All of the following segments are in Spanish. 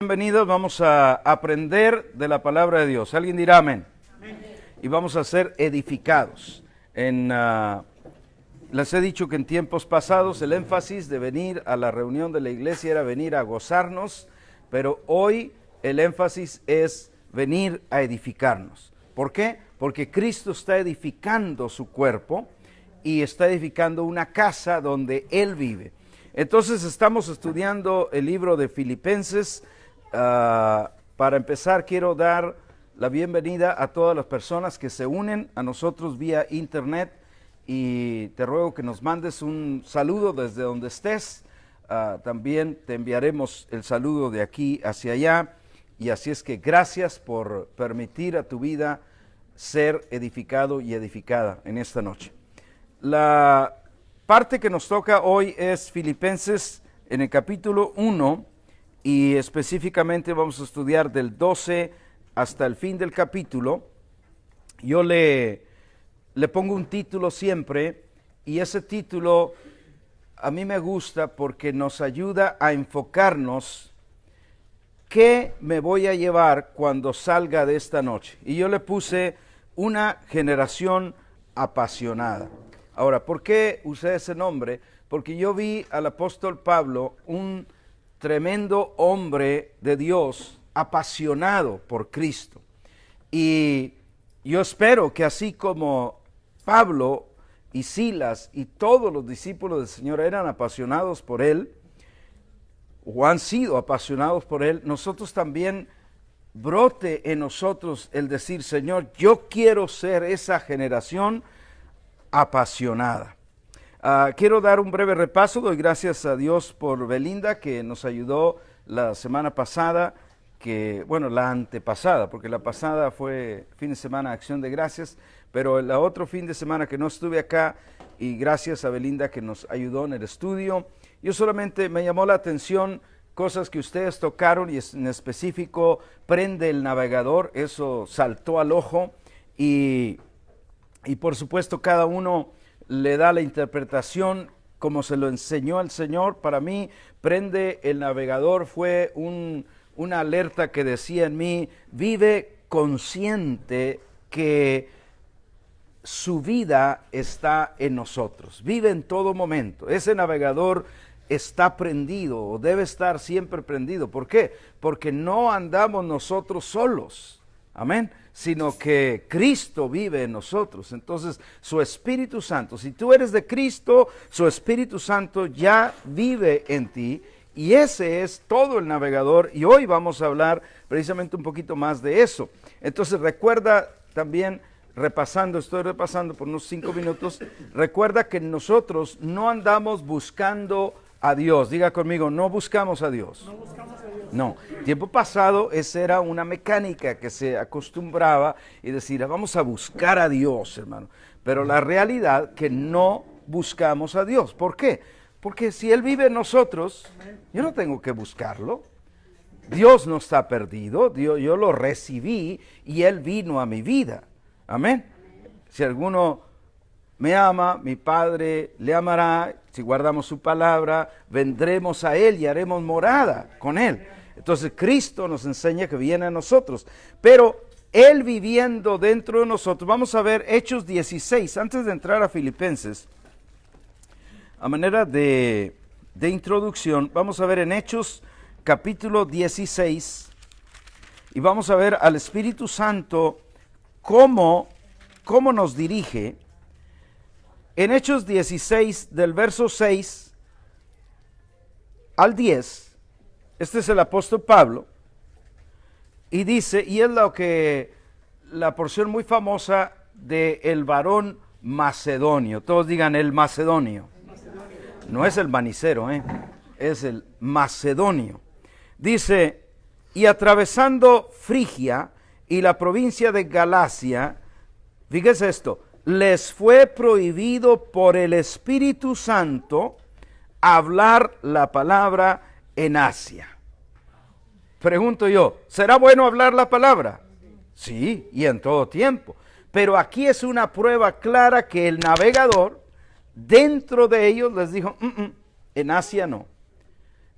Bienvenidos, vamos a aprender de la palabra de Dios. ¿Alguien dirá amén? Amén. Y vamos a ser edificados. Les he dicho que en tiempos pasados el énfasis de venir a la reunión de la iglesia era venir a gozarnos, pero hoy el énfasis es venir a edificarnos. ¿Por qué? Porque Cristo está edificando su cuerpo y está edificando una casa donde Él vive. Entonces estamos estudiando el libro de Filipenses. Para empezar, quiero dar la bienvenida a todas las personas que se unen a nosotros vía internet y te ruego que nos mandes un saludo desde donde estés. También te enviaremos el saludo de aquí hacia allá, y así es que gracias por permitir a tu vida ser edificado y edificada en esta noche. La parte que nos toca hoy es Filipenses en el capítulo 1, y específicamente vamos a estudiar del 12 hasta el fin del capítulo. Yo le pongo un título siempre, y ese título a mí me gusta porque nos ayuda a enfocarnos qué me voy a llevar cuando salga de esta noche. Y yo le puse una generación apasionada. Ahora, ¿por qué usé ese nombre? Porque yo vi al apóstol Pablo, un tremendo hombre de Dios, apasionado por Cristo. Y yo espero que así como Pablo y Silas y todos los discípulos del Señor eran apasionados por Él, o han sido apasionados por Él, nosotros también brote en nosotros el decir: Señor, yo quiero ser esa generación apasionada. Quiero dar un breve repaso. Doy gracias a Dios por Belinda, que nos ayudó la semana pasada, la antepasada, porque la pasada fue fin de semana Acción de Gracias, pero el otro fin de semana que no estuve acá, y gracias a Belinda que nos ayudó en el estudio. Yo solamente me llamó la atención cosas que ustedes tocaron, y en específico prende el navegador, eso saltó al ojo, y por supuesto cada uno le da la interpretación como se lo enseñó el Señor. Para mí, prende el navegador fue una alerta que decía en mí: vive consciente que su vida está en nosotros, vive en todo momento. Ese navegador está prendido, o debe estar siempre prendido. ¿Por qué? Porque no andamos nosotros solos, amén, sino que Cristo vive en nosotros. Entonces, su Espíritu Santo, si tú eres de Cristo, su Espíritu Santo ya vive en ti, y ese es todo el navegador, y hoy vamos a hablar precisamente un poquito más de eso. Entonces, recuerda también, estoy repasando por unos 5 minutos, recuerda que nosotros no andamos buscando a Dios. Diga conmigo: no buscamos a Dios. No buscamos a Dios. No, tiempo pasado esa era una mecánica que se acostumbraba y decir: vamos a buscar a Dios, hermano. Pero la realidad que no buscamos a Dios. ¿Por qué? Porque si Él vive en nosotros, yo no tengo que buscarlo. Dios no está perdido, yo lo recibí y Él vino a mi vida. Amén. Si alguno me ama, mi Padre le amará. Si guardamos su palabra, vendremos a Él y haremos morada con Él. Entonces Cristo nos enseña que viene a nosotros, pero Él viviendo dentro de nosotros. Vamos a ver Hechos 16, antes de entrar a Filipenses. A manera de introducción, vamos a ver en Hechos capítulo 16, y vamos a ver al Espíritu Santo cómo nos dirige. En Hechos 16, del verso 6 al 10, este es el apóstol Pablo, y dice, y es la porción muy famosa de el varón macedonio. Todos digan: el macedonio. No es el manicero, es el macedonio. Dice: y atravesando Frigia y la provincia de Galacia, fíjese esto, les fue prohibido por el Espíritu Santo hablar la palabra en Asia. Pregunto yo, ¿será bueno hablar la palabra? Sí, y en todo tiempo. Pero aquí es una prueba clara que el navegador, dentro de ellos, les dijo: en Asia no.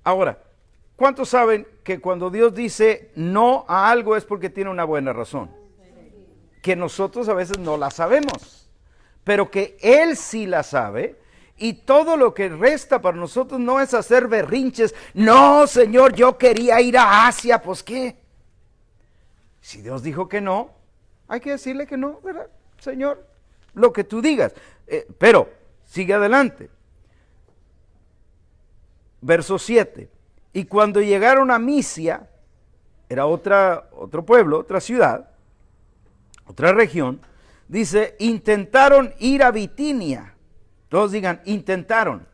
Ahora, ¿Cuántos saben que cuando Dios dice no a algo es porque tiene una buena razón? Que nosotros a veces no la sabemos, pero que Él sí la sabe, y todo lo que resta para nosotros no es hacer berrinches. No, Señor, yo quería ir a Asia, pues ¿qué? Si Dios dijo que no, hay que decirle que no, ¿verdad? Señor, lo que tú digas. Pero, sigue adelante. Verso 7. Y cuando llegaron a Misia, era otro pueblo, otra ciudad, otra región, dice, intentaron ir a Bitinia. Todos digan, intentaron.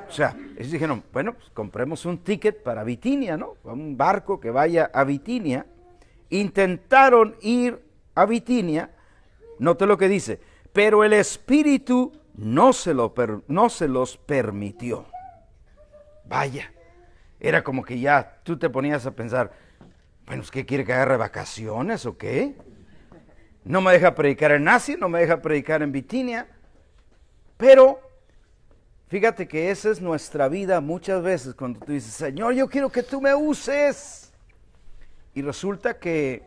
O sea, ellos dijeron, bueno, pues compremos un ticket para Bitinia, ¿no? Un barco que vaya a Bitinia. Intentaron ir a Bitinia. Note lo que dice, pero el Espíritu no se los permitió. Vaya, era como que ya tú te ponías a pensar, bueno, ¿qué quiere que agarre vacaciones o qué? No me deja predicar en Asia, no me deja predicar en Bitinia. Pero fíjate que esa es nuestra vida muchas veces cuando tú dices, Señor, yo quiero que tú me uses. Y resulta que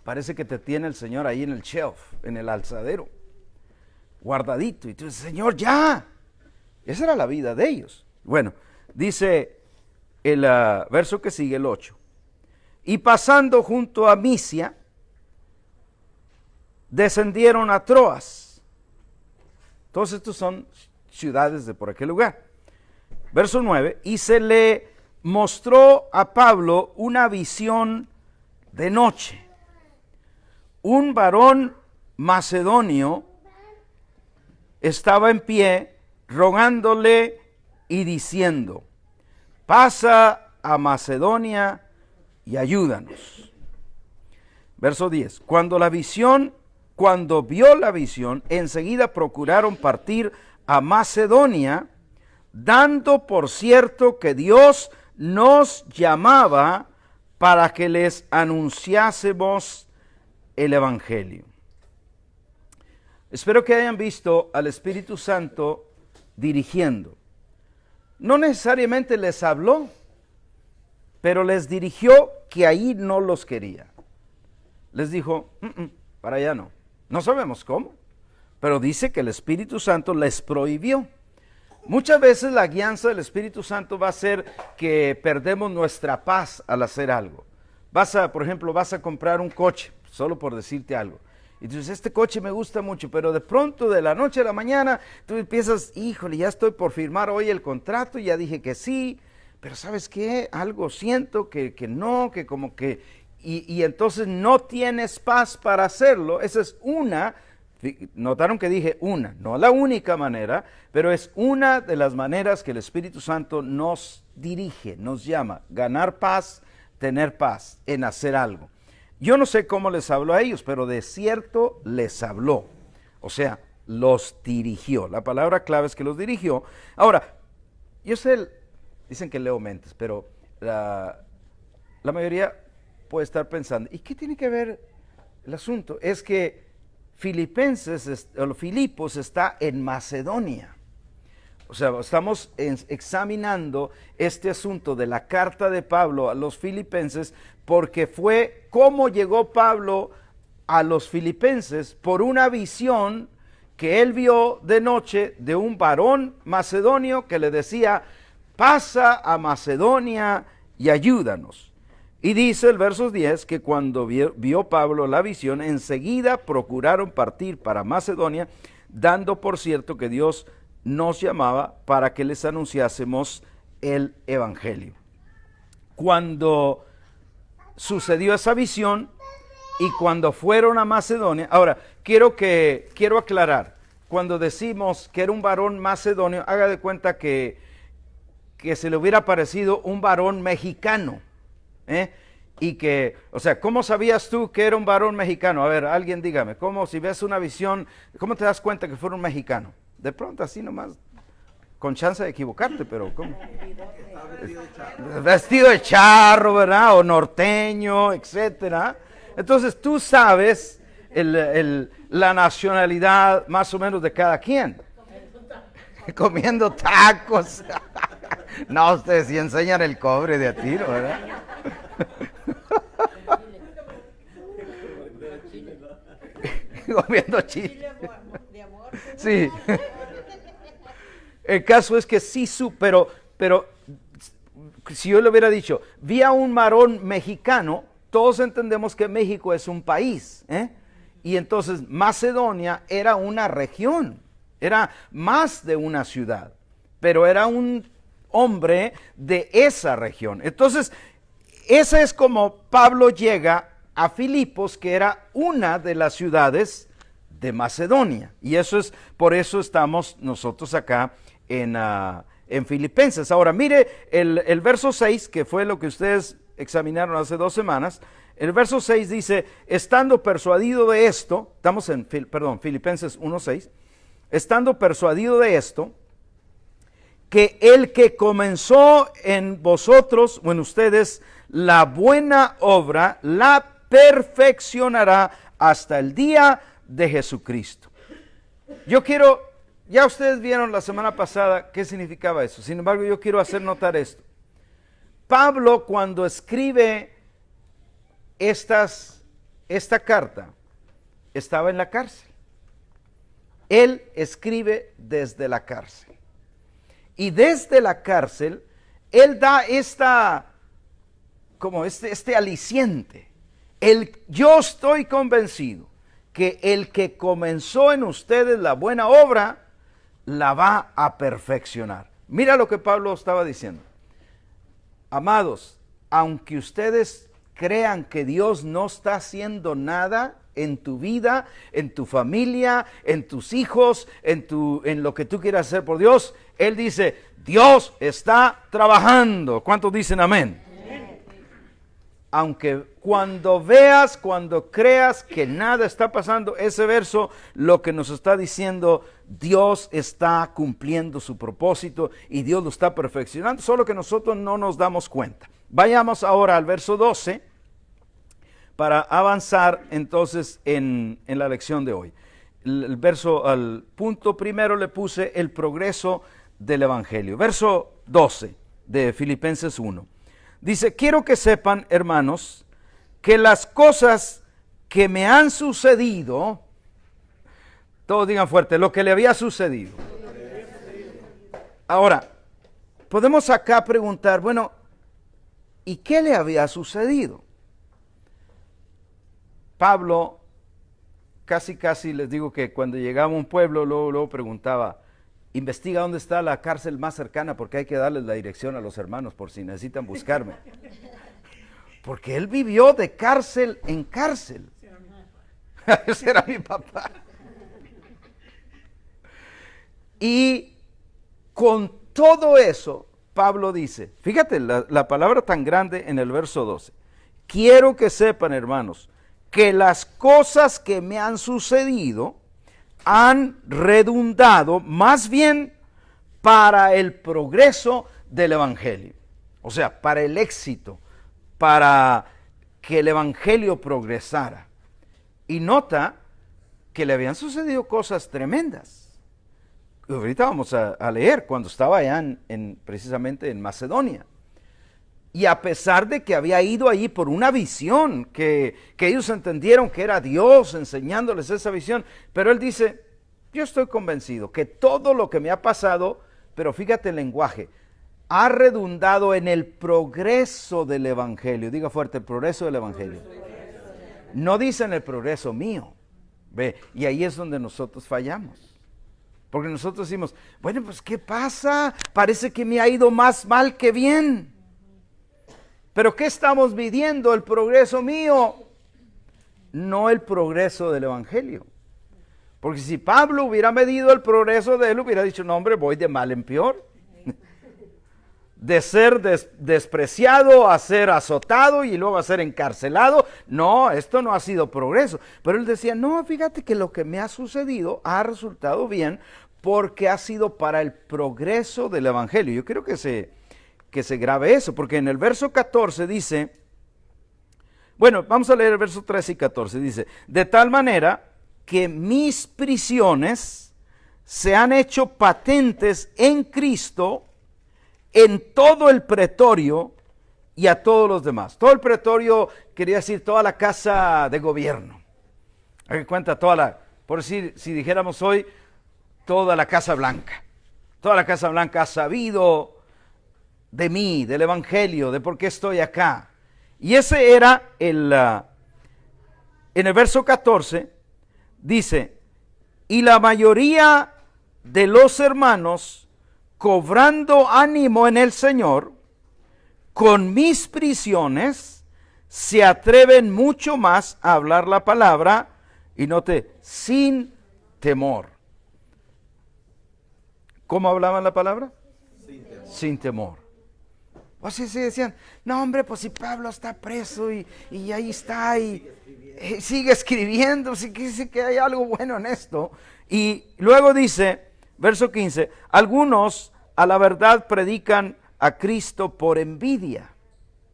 parece que te tiene el Señor ahí en el shelf, en el alzadero, guardadito. Y tú dices, Señor, ya. Esa era la vida de ellos. Bueno, dice el verso que sigue, el 8. Y pasando junto a Misia, descendieron a Troas. Todos estos son ciudades de por aquel lugar. Verso 9, y se le mostró a Pablo una visión de noche. Un varón macedonio estaba en pie, rogándole y diciendo, pasa a Macedonia y ayúdanos. Verso 10, cuando vio la visión, enseguida procuraron partir a Macedonia, dando por cierto que Dios nos llamaba para que les anunciásemos el Evangelio. Espero que hayan visto al Espíritu Santo dirigiendo. No necesariamente les habló, pero les dirigió que ahí no los quería. Les dijo, para allá no. No sabemos cómo, pero dice que el Espíritu Santo les prohibió. Muchas veces la guianza del Espíritu Santo va a ser que perdemos nuestra paz al hacer algo. Por ejemplo, vas a comprar un coche, solo por decirte algo. Y tú dices, este coche me gusta mucho, pero de pronto, de la noche a la mañana, tú empiezas, híjole, ya estoy por firmar hoy el contrato, ya dije que sí, pero ¿sabes qué? Algo siento que no, que como que... Y entonces no tienes paz para hacerlo. Esa es una, notaron que dije una, no la única manera, pero es una de las maneras que el Espíritu Santo nos dirige, nos llama, ganar paz, tener paz en hacer algo. Yo no sé cómo les habló a ellos, pero de cierto les habló, o sea, los dirigió. La palabra clave es que los dirigió. Ahora, yo sé, dicen que leo mentes, pero la mayoría puede estar pensando, ¿y qué tiene que ver el asunto? Es que Filipos está en Macedonia. O sea, estamos examinando este asunto de la carta de Pablo a los filipenses, porque fue cómo llegó Pablo a los filipenses por una visión que él vio de noche de un varón macedonio que le decía, pasa a Macedonia y ayúdanos. Y dice el verso 10 que cuando vio Pablo la visión, enseguida procuraron partir para Macedonia, dando por cierto que Dios nos llamaba para que les anunciásemos el Evangelio. Cuando sucedió esa visión y cuando fueron a Macedonia, ahora quiero aclarar, cuando decimos que era un varón macedonio, haga de cuenta que se le hubiera parecido un varón mexicano. Y que, o sea, ¿cómo sabías tú que era un varón mexicano? A ver, alguien dígame, ¿cómo si ves una visión, cómo te das cuenta que fuera un mexicano? De pronto así nomás, con chance de equivocarte, pero ¿cómo? Vestido de charro, ¿verdad? O norteño, etcétera. Entonces tú sabes la nacionalidad más o menos de cada quien. Comiendo tacos. No, ustedes sí enseñan el cobre de a tiro, ¿verdad? Comiendo chile. Sí. El caso es que sí, pero si yo le hubiera dicho, vi a un varón mexicano, todos entendemos que México es un país, ¿eh? Y entonces Macedonia era una región, era más de una ciudad, pero era un hombre de esa región. Entonces, esa es como Pablo llega a Filipos, que era una de las ciudades de Macedonia. Y eso es, por eso estamos nosotros acá en Filipenses. Ahora, mire el verso 6, que fue lo que ustedes examinaron hace 2 semanas. El verso 6 dice, estando persuadido de esto, estamos en, Filipenses 1:6, estando persuadido de esto, que el que comenzó en vosotros o en ustedes la buena obra, la perfeccionará hasta el día de Jesucristo. Yo quiero, ya ustedes vieron la semana pasada qué significaba eso, sin embargo yo quiero hacer notar esto. Pablo, cuando escribe esta carta, estaba en la cárcel. Él escribe desde la cárcel. Y desde la cárcel, él da este aliciente. Yo estoy convencido que el que comenzó en ustedes la buena obra, la va a perfeccionar. Mira lo que Pablo estaba diciendo. Amados, aunque ustedes crean que Dios no está haciendo nada en tu vida, en tu familia, en tus hijos, en lo que tú quieras hacer por Dios, Él dice, Dios está trabajando. ¿Cuántos dicen amén? Amén. Aunque cuando creas que nada está pasando, ese verso lo que nos está diciendo, Dios está cumpliendo su propósito y Dios lo está perfeccionando, solo que nosotros no nos damos cuenta. Vayamos ahora al verso 12 para avanzar entonces en la lección de hoy. Al punto primero le puse el progreso del Evangelio. Verso 12 de Filipenses 1. Dice, quiero que sepan, hermanos, que las cosas que me han sucedido, todos digan fuerte, lo que le había sucedido. Ahora, podemos acá preguntar, bueno, ¿y qué le había sucedido? Pablo, casi les digo que cuando llegaba a un pueblo, luego preguntaba, investiga dónde está la cárcel más cercana porque hay que darles la dirección a los hermanos por si necesitan buscarme. Porque él vivió de cárcel en cárcel. Ese era mi papá. Y con todo eso, Pablo dice, fíjate la palabra tan grande en el verso 12. Quiero que sepan, hermanos, que las cosas que me han sucedido han redundado más bien para el progreso del Evangelio. O sea, para el éxito, para que el Evangelio progresara. Y nota que le habían sucedido cosas tremendas. Ahorita vamos a leer cuando estaba allá precisamente en Macedonia. Y a pesar de que había ido allí por una visión, que ellos entendieron que era Dios enseñándoles esa visión, pero él dice, yo estoy convencido que todo lo que me ha pasado, pero fíjate el lenguaje, ha redundado en el progreso del Evangelio. Diga fuerte, el progreso del Evangelio. No dice en el progreso mío. Ve, y ahí es donde nosotros fallamos. Porque nosotros decimos, bueno, pues ¿qué pasa? Parece que me ha ido más mal que bien. Pero ¿qué estamos midiendo? El progreso mío, no el progreso del Evangelio. Porque si Pablo hubiera medido el progreso de él, hubiera dicho, no hombre, voy de mal en peor. De ser despreciado a ser azotado y luego a ser encarcelado. No, esto no ha sido progreso. Pero él decía, no, fíjate que lo que me ha sucedido ha resultado bien porque ha sido para el progreso del Evangelio. Yo quiero que se grabe eso, porque en el verso 14 dice, bueno, vamos a leer el verso 13 y 14, dice, de tal manera que mis prisiones se han hecho patentes en Cristo en todo el pretorio y a todos los demás. Todo el pretorio quería decir toda la casa de gobierno. Hay cuenta por decir, si dijéramos hoy, toda la Casa Blanca. Toda la Casa Blanca ha sabido de mí, del Evangelio, de por qué estoy acá. Y ese era en el verso 14, dice, y la mayoría de los hermanos, cobrando ánimo en el Señor, con mis prisiones, se atreven mucho más a hablar la palabra, y note, sin temor. ¿Cómo hablaban la palabra? Sin temor. Sin temor. O sea, se decían, no hombre, pues si Pablo está preso y ahí está y sigue escribiendo, sí que hay algo bueno en esto. Y luego dice, verso 15, algunos a la verdad predican a Cristo por envidia.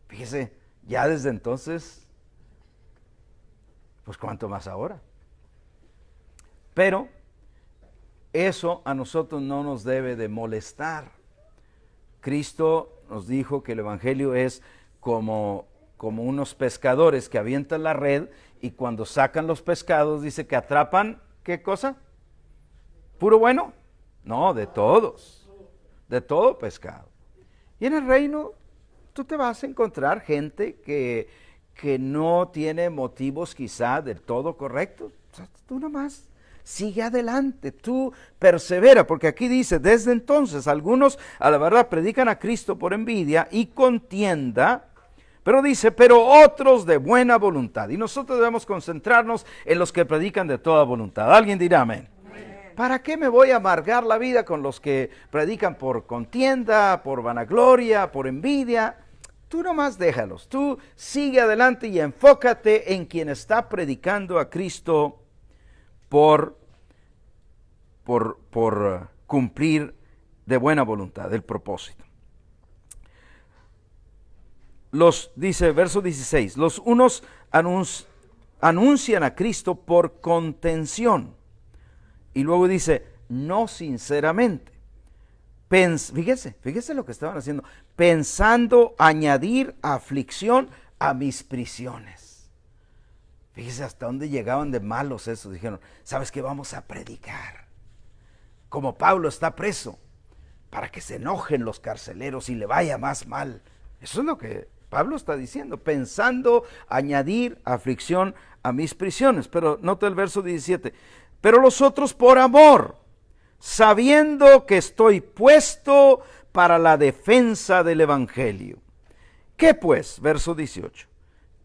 Fíjese, ya desde entonces, pues cuánto más ahora. Pero eso a nosotros no nos debe de molestar. Cristo nos dijo que el Evangelio es como unos pescadores que avientan la red y cuando sacan los pescados dice que atrapan, ¿qué cosa? ¿Puro bueno? No, de todos, de todo pescado. Y en el reino tú te vas a encontrar gente que no tiene motivos quizá del todo correctos. O sea, tú nomás sigue adelante, tú persevera, porque aquí dice, desde entonces algunos a la verdad predican a Cristo por envidia y contienda, pero dice, pero otros de buena voluntad. Y nosotros debemos concentrarnos en los que predican de toda voluntad. Alguien dirá amén. ¿Para qué me voy a amargar la vida con los que predican por contienda, por vanagloria, por envidia? Tú nomás déjalos, tú sigue adelante y enfócate en quien está predicando a Cristo por cumplir de buena voluntad el propósito. Dice verso 16, los unos anuncian a Cristo por contención. Y luego dice, no sinceramente. Fíjese lo que estaban haciendo. Pensando añadir aflicción a mis prisiones. Fíjese hasta dónde llegaban de malos esos. Dijeron, ¿sabes qué? Vamos a predicar. Como Pablo está preso, para que se enojen los carceleros y le vaya más mal. Eso es lo que Pablo está diciendo, pensando añadir aflicción a mis prisiones. Pero nota el verso 17. Pero los otros por amor, sabiendo que estoy puesto para la defensa del Evangelio. ¿Qué pues? Verso 18.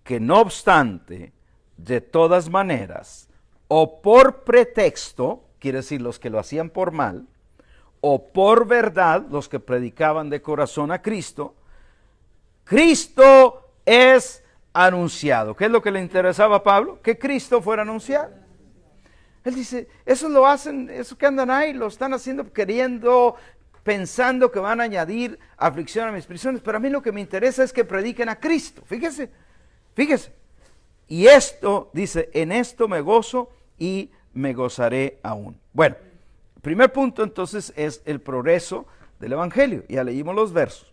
Que no obstante, de todas maneras, o por pretexto, quiere decir los que lo hacían por mal, o por verdad, los que predicaban de corazón a Cristo, Cristo es anunciado. ¿Qué es lo que le interesaba a Pablo? Que Cristo fuera anunciado. Él dice, eso lo hacen, eso que andan ahí, lo están haciendo queriendo, pensando que van a añadir aflicción a mis prisiones, pero a mí lo que me interesa es que prediquen a Cristo. Fíjese. Y esto, dice, en esto me gozo y me gozaré aún. Bueno, el primer punto entonces es el progreso del Evangelio. Ya leímos los versos.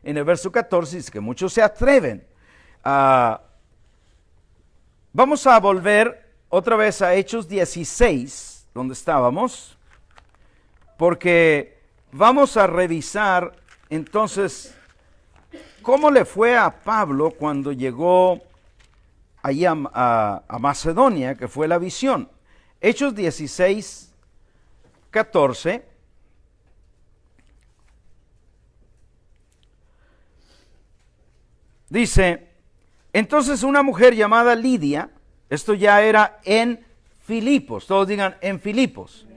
En el verso 14 dice que muchos se atreven. Vamos a volver otra vez a Hechos 16, donde estábamos, porque vamos a revisar entonces cómo le fue a Pablo cuando llegó allí a Macedonia, que fue la visión. Hechos 16, 14. Dice, entonces una mujer llamada Lidia, esto ya era en Filipos, todos digan en Filipos.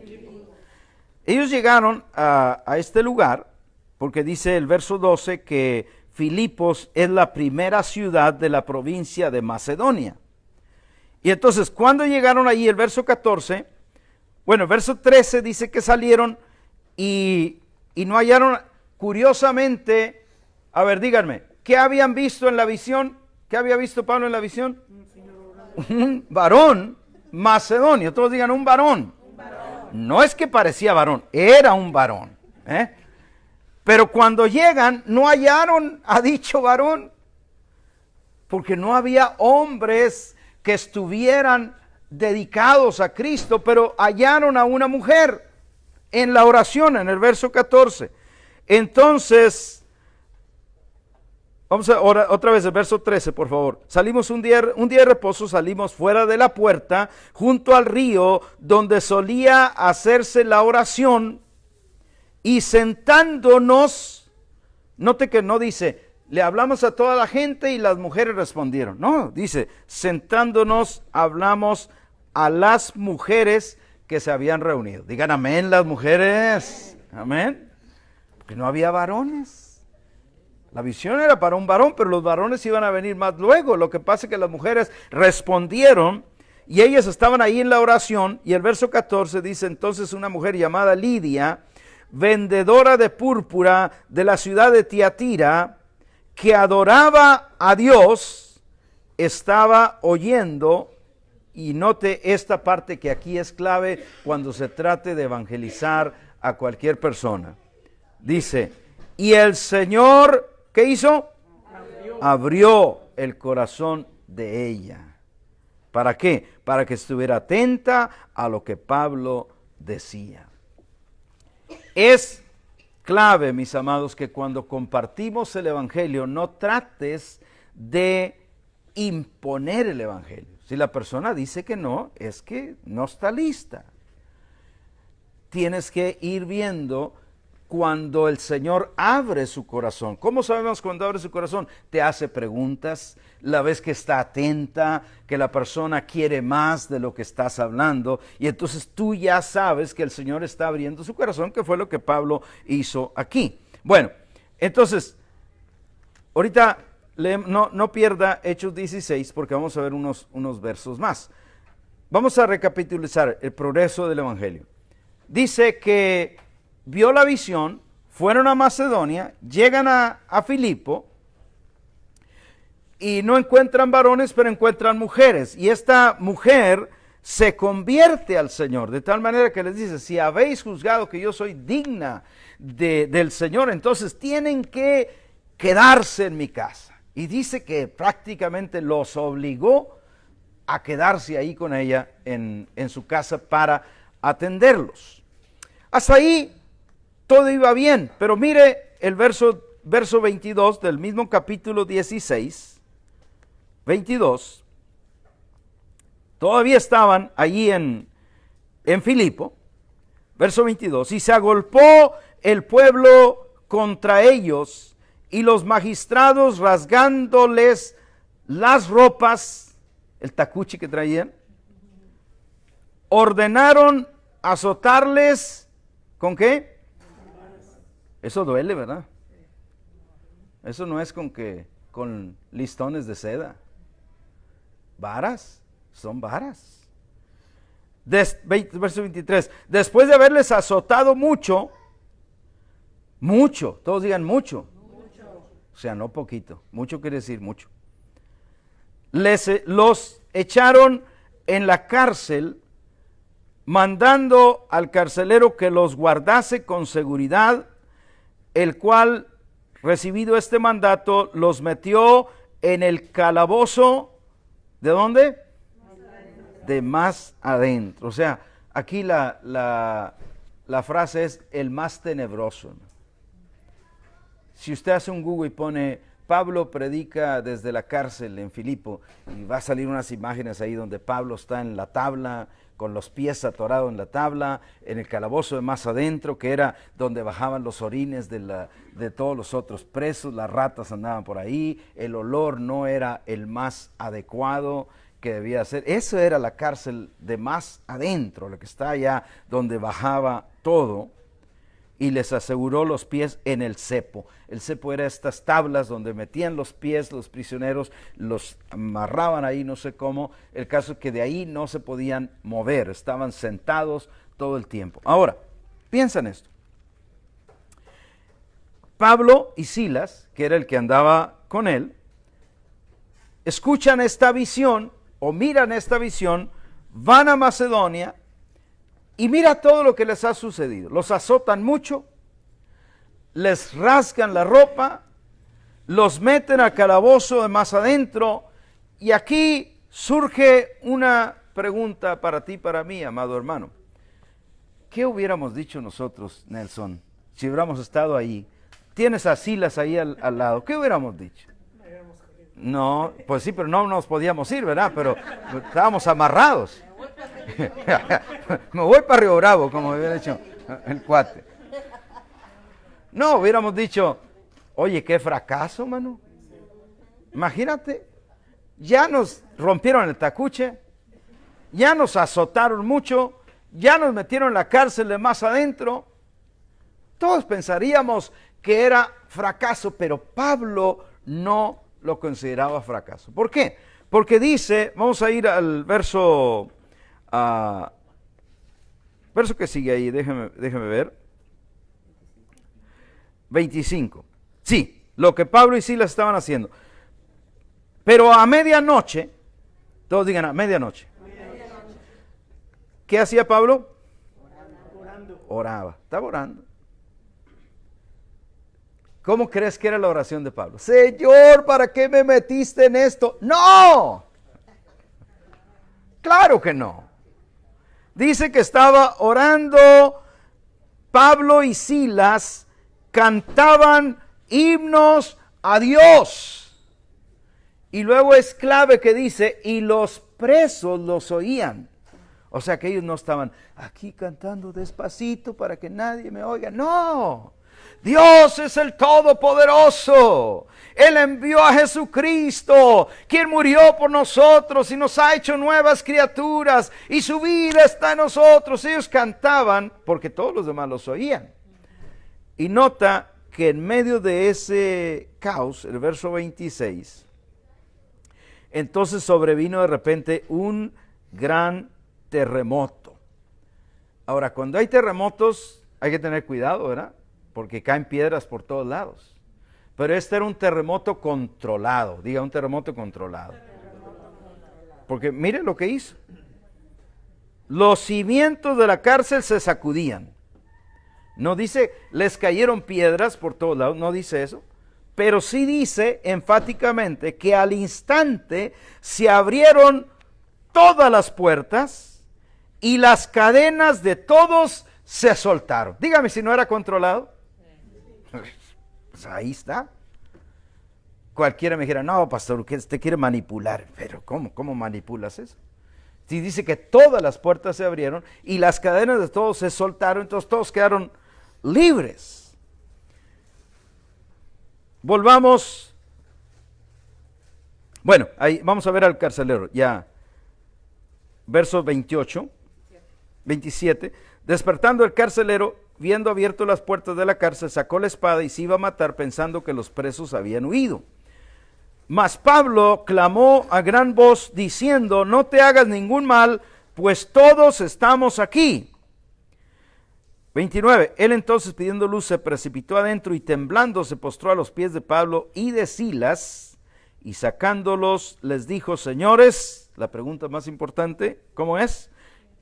Ellos llegaron a este lugar, porque dice el verso 12 que Filipos es la primera ciudad de la provincia de Macedonia. Y entonces, cuando llegaron allí, el verso 14, bueno, el verso 13 dice que salieron y no hallaron, curiosamente, a ver, díganme, ¿qué habían visto en la visión? ¿Qué había visto Pablo en la visión? Un varón macedonio, todos digan un varón. No es que parecía varón, era un varón. Pero cuando llegan, no hallaron a dicho varón, porque no había hombres que estuvieran dedicados a Cristo, pero hallaron a una mujer en la oración, en el verso 14. Entonces, vamos a otra vez el verso 13, por favor. Salimos un día de reposo, salimos fuera de la puerta, junto al río, donde solía hacerse la oración, y sentándonos, note que no dice, le hablamos a toda la gente y las mujeres respondieron. No, dice, sentándonos hablamos a las mujeres que se habían reunido. Digan amén las mujeres. Amén. Porque no había varones. La visión era para un varón, pero los varones iban a venir más luego. Lo que pasa es que las mujeres respondieron y ellas estaban ahí en la oración. Y el verso 14 dice, entonces una mujer llamada Lidia, vendedora de púrpura de la ciudad de Tiatira, que adoraba a Dios, estaba oyendo. Y note esta parte que aquí es clave cuando se trate de evangelizar a cualquier persona. Dice, y el Señor, ¿qué hizo? Abrió el corazón de ella. ¿Para qué? Para que estuviera atenta a lo que Pablo decía. Es clave, mis amados, que cuando compartimos el evangelio no trates de imponer el evangelio. Si la persona dice que no, es que no está lista. Tienes que ir viendo cuando el Señor abre su corazón. ¿Cómo sabemos cuando abre su corazón? Te hace preguntas, la ves que está atenta, que la persona quiere más de lo que estás hablando, y entonces tú ya sabes que el Señor está abriendo su corazón, que fue lo que Pablo hizo aquí. Bueno, entonces, ahorita no pierda Hechos 16 porque vamos a ver unos versos más. Vamos a recapitulizar el progreso del evangelio. Dice que vio la visión, fueron a Macedonia, llegan a Filipo y no encuentran varones, pero encuentran mujeres. Y esta mujer se convierte al Señor, de tal manera que les dice, si habéis juzgado que yo soy digna del Señor, entonces tienen que quedarse en mi casa. Y dice que prácticamente los obligó a quedarse ahí con ella en su casa para atenderlos. Hasta ahí todo iba bien, pero mire el verso 22 del mismo capítulo 16, 22. Todavía estaban allí en Filipo, verso 22, y se agolpó el pueblo contra ellos, y los magistrados, rasgándoles las ropas, el tacuchi que traían, ordenaron azotarles, ¿con qué? Eso duele, ¿verdad? Eso no es con listones de seda. Varas, son varas. Verso 23, después de haberles azotado mucho, todos digan mucho. O sea, no poquito, mucho quiere decir mucho. Los echaron en la cárcel, mandando al carcelero que los guardase con seguridad, el cual, recibido este mandato, los metió en el calabozo, ¿de dónde? De más adentro. O sea, aquí la frase es el más tenebroso, ¿no? Si usted hace un Google y pone Pablo predica desde la cárcel en Filipo, y va a salir unas imágenes ahí donde Pablo está en la tabla, con los pies atorados en la tabla, en el calabozo de más adentro, que era donde bajaban los orines de todos los otros presos, las ratas andaban por ahí, el olor no era el más adecuado que debía ser. Eso era la cárcel de más adentro, la que está allá donde bajaba todo. Y les aseguró los pies en el cepo. El cepo era estas tablas donde metían los pies los prisioneros, los amarraban ahí, no sé cómo. El caso es que de ahí no se podían mover, estaban sentados todo el tiempo. Ahora, piensa en esto. Pablo y Silas, que era el que andaba con él, escuchan esta visión o miran esta visión, van a Macedonia. Y mira todo lo que les ha sucedido. Los azotan mucho, les rasgan la ropa, los meten al calabozo de más adentro, y aquí surge una pregunta para ti, para mí, amado hermano. ¿Qué hubiéramos dicho nosotros, Nelson, si hubiéramos estado ahí? Tienes a Silas ahí al lado. ¿Qué hubiéramos dicho? No, pues sí, pero no nos podíamos ir, ¿verdad? Pero estábamos amarrados. Me voy para Río Bravo, como hubiera dicho el cuate. No, hubiéramos dicho, oye, qué fracaso, mano. Imagínate, ya nos rompieron el tacuche, ya nos azotaron mucho, ya nos metieron en la cárcel de más adentro. Todos pensaríamos que era fracaso, pero Pablo no lo consideraba fracaso. ¿Por qué? Porque dice, vamos a ir al verso que sigue ahí, déjeme ver. 25. Sí, lo que Pablo y Silas estaban haciendo. Pero a medianoche, todos digan a medianoche. ¿Qué hacía Pablo? Oraba, estaba orando. ¿Cómo crees que era la oración de Pablo? Señor, ¿para qué me metiste en esto? ¡No! Claro que no. Dice que estaba orando. Pablo y Silas cantaban himnos a Dios. Y luego es clave que dice, y los presos los oían. O sea que ellos no estaban aquí cantando despacito para que nadie me oiga. No. Dios es el Todopoderoso. Él envió a Jesucristo, quien murió por nosotros y nos ha hecho nuevas criaturas. Y su vida está en nosotros. Ellos cantaban porque todos los demás los oían. Y nota que en medio de ese caos, el verso 26, entonces sobrevino de repente un gran terremoto. Ahora, cuando hay terremotos hay que tener cuidado, ¿verdad? Porque caen piedras por todos lados. Pero este era un terremoto controlado. Diga, un terremoto controlado. Porque mire lo que hizo. Los cimientos de la cárcel se sacudían. No dice, les cayeron piedras por todos lados, no dice eso. Pero sí dice enfáticamente que al instante se abrieron todas las puertas y las cadenas de todos se soltaron. Dígame si no era controlado. Pues ahí está. Cualquiera me dijera, no, pastor, usted quiere manipular. Pero ¿cómo manipulas eso? Si dice que todas las puertas se abrieron y las cadenas de todos se soltaron, entonces todos quedaron libres. Volvamos. Bueno, ahí vamos a ver al carcelero, ya. Verso 28, 27. Despertando el carcelero, viendo abierto las puertas de la cárcel, sacó la espada y se iba a matar pensando que los presos habían huido. Mas Pablo clamó a gran voz diciendo, no te hagas ningún mal, pues todos estamos aquí. 29. Él entonces pidiendo luz se precipitó adentro y temblando se postró a los pies de Pablo y de Silas y sacándolos les dijo, señores, la pregunta más importante, ¿cómo es?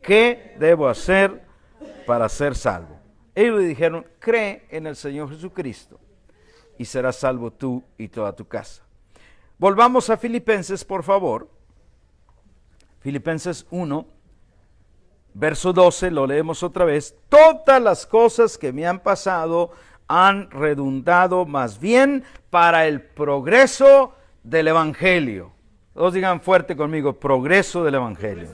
¿Qué debo hacer para ser salvo? Ellos le dijeron, cree en el Señor Jesucristo y serás salvo tú y toda tu casa. Volvamos a Filipenses, por favor. Filipenses 1, verso 12, lo leemos otra vez. Todas las cosas que me han pasado han redundado más bien para el progreso del Evangelio. Todos digan fuerte conmigo, progreso del Evangelio.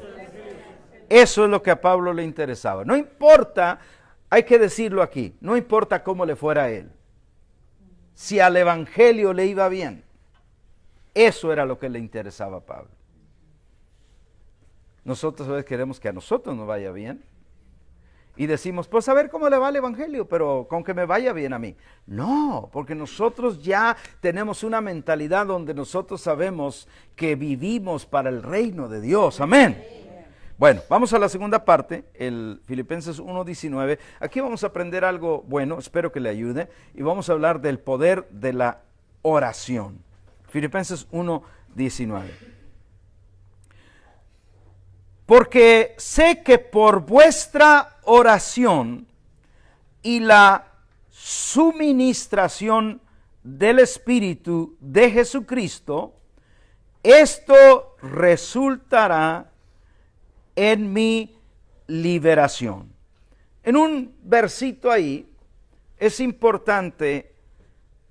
Eso es lo que a Pablo le interesaba. No importa, hay que decirlo aquí, no importa cómo le fuera a él. Si al Evangelio le iba bien, eso era lo que le interesaba a Pablo. Nosotros a veces queremos que a nosotros nos vaya bien. Y decimos, pues a ver cómo le va el Evangelio, pero con que me vaya bien a mí. No, porque nosotros ya tenemos una mentalidad donde nosotros sabemos que vivimos para el reino de Dios. Amén. Bueno, vamos a la segunda parte, el Filipenses 1:19. Aquí vamos a aprender algo bueno, espero que le ayude, y vamos a hablar del poder de la oración. Filipenses 1:19. Porque sé que por vuestra oración y la suministración del Espíritu de Jesucristo, esto resultará en mi liberación. En un versito ahí es importante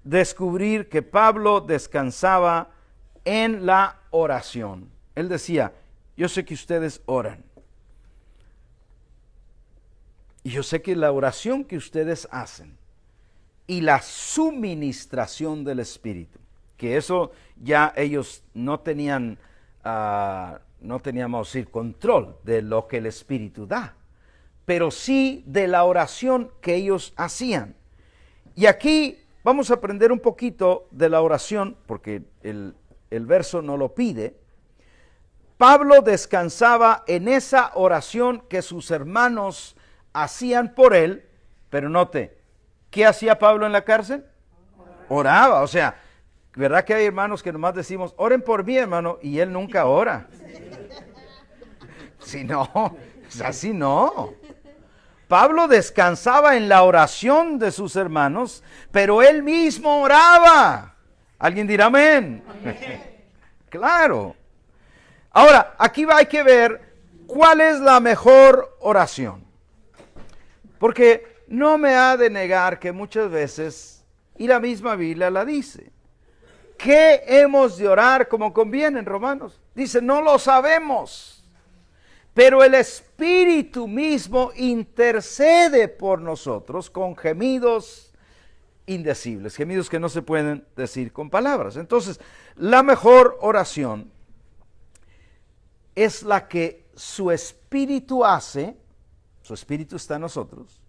descubrir que Pablo descansaba en la oración. Él decía, yo sé que ustedes oran. Y yo sé que la oración que ustedes hacen y la suministración del Espíritu, que eso ya ellos no tenían, vamos a decir, control de lo que el Espíritu da, pero sí de la oración que ellos hacían. Y aquí vamos a aprender un poquito de la oración, porque el verso no lo pide. Pablo descansaba en esa oración que sus hermanos hacían por él, pero note, ¿qué hacía Pablo en la cárcel? Oraba, o sea, ¿verdad que hay hermanos que nomás decimos, oren por mí, hermano, y él nunca ora? Si no, así no. Pablo descansaba en la oración de sus hermanos, pero él mismo oraba. ¿Alguien dirá amén? Claro. Ahora, aquí hay que ver cuál es la mejor oración. Porque no me ha de negar que muchas veces, y la misma Biblia la dice, ¿qué hemos de orar como conviene en Romanos? Dice, no lo sabemos. Pero el Espíritu mismo intercede por nosotros con gemidos indecibles, gemidos que no se pueden decir con palabras. Entonces, la mejor oración es la que su Espíritu hace, su Espíritu está en nosotros,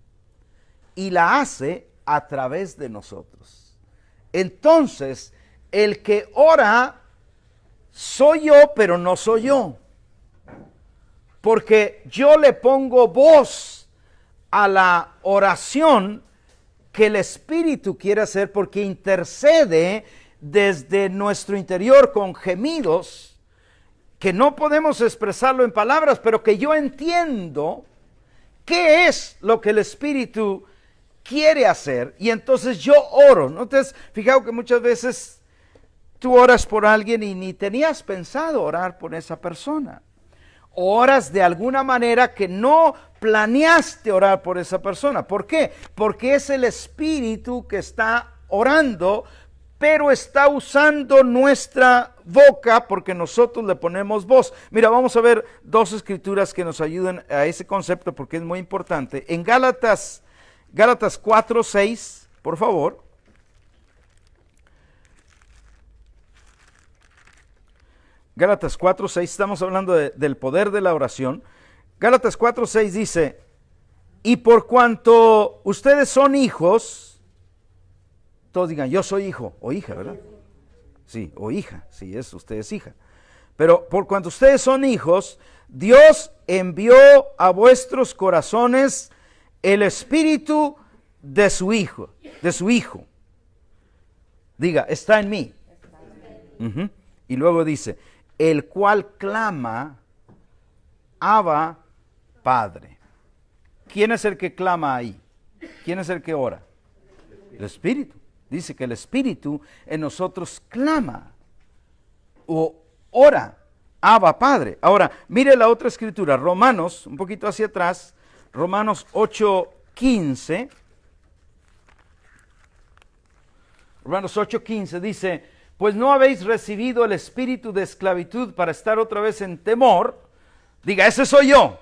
y la hace a través de nosotros. Entonces, el que ora soy yo, pero no soy yo. Porque yo le pongo voz a la oración que el Espíritu quiere hacer, porque intercede desde nuestro interior con gemidos que no podemos expresarlo en palabras, pero que yo entiendo qué es lo que el Espíritu quiere hacer, y entonces yo oro. ¿No te has fijado que muchas veces tú oras por alguien y ni tenías pensado orar por esa persona? Oras de alguna manera que no planeaste orar por esa persona. ¿Por qué? Porque es el Espíritu que está orando, pero está usando nuestra boca porque nosotros le ponemos voz. Mira, vamos a ver dos escrituras que nos ayuden a ese concepto porque es muy importante. En Gálatas 4:6, por favor. Gálatas 4:6, estamos hablando del poder de la oración. Gálatas 4:6 dice, y por cuanto ustedes son hijos, todos digan, yo soy hijo o hija, ¿verdad? Sí, o hija, sí, usted es hija. Pero por cuanto ustedes son hijos, Dios envió a vuestros corazones el espíritu de su hijo, Diga, está en mí. Y luego dice, el cual clama, Abba, Padre. ¿Quién es el que clama ahí? ¿Quién es el que ora? El Espíritu. Dice que el Espíritu en nosotros clama o ora, Abba, Padre. Ahora, mire la otra escritura, Romanos, un poquito hacia atrás, Romanos 8:15. Romanos 8:15 dice, pues no habéis recibido el espíritu de esclavitud para estar otra vez en temor. Diga, ese soy yo.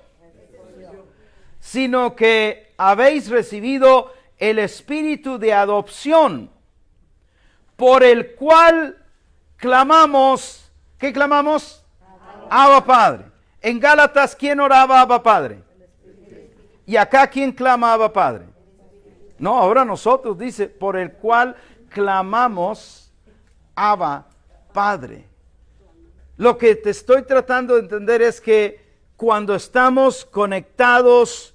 Sino que habéis recibido el espíritu de adopción, por el cual clamamos. ¿Qué clamamos? Abba Padre. En Gálatas, ¿quién oraba Abba Padre? Y acá, ¿quién clama Abba Padre? No, ahora nosotros, dice, por el cual clamamos Abba Padre. Lo que te estoy tratando de entender es que cuando estamos conectados